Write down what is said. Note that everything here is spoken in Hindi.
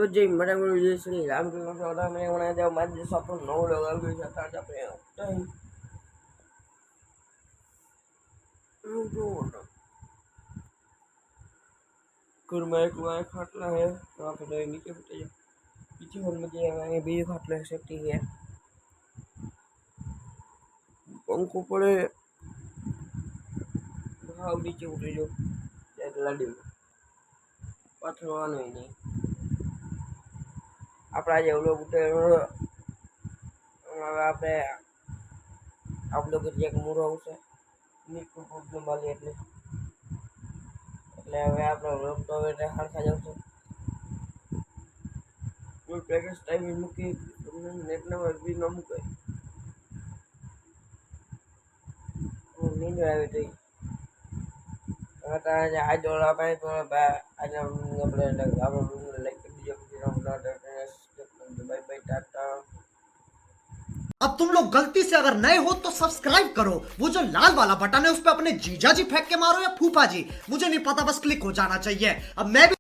जय मरा जय श्री राम कृष्ण मैंने बनाया जाओ मारे सपन नौ लगा कुरमाए खाटला है वहाँ पे नीचे फटे पीछे हॉल में जाए बीजे खाटला है सेफ्टी है पंखो पड़े भाव नीचे उतरी जो लाडी पाथरवानो नहीं આપણા જે લોકો આપણે આપણો એક મૂરો આવશે મીઠું પ્રોબ્લેમ વાળી એટલે હવે આપણો રોગ તો હવે હરખા જ આવશે કોઈ પેકેજ ટાઈમ મૂકી નેટના બી ન મૂકે નીંદ આવે તો आज वाला पाए तो आज આપણે આપણો રૂમ લાઈક કરી દીજો बाय बाय टाटा। अब तुम लोग गलती से अगर नए हो तो सब्सक्राइब करो, वो जो लाल वाला बटन है उस पर अपने जीजा जी फेंक के मारो या फूफा जी, मुझे नहीं पता, बस क्लिक हो जाना चाहिए। अब मैं भी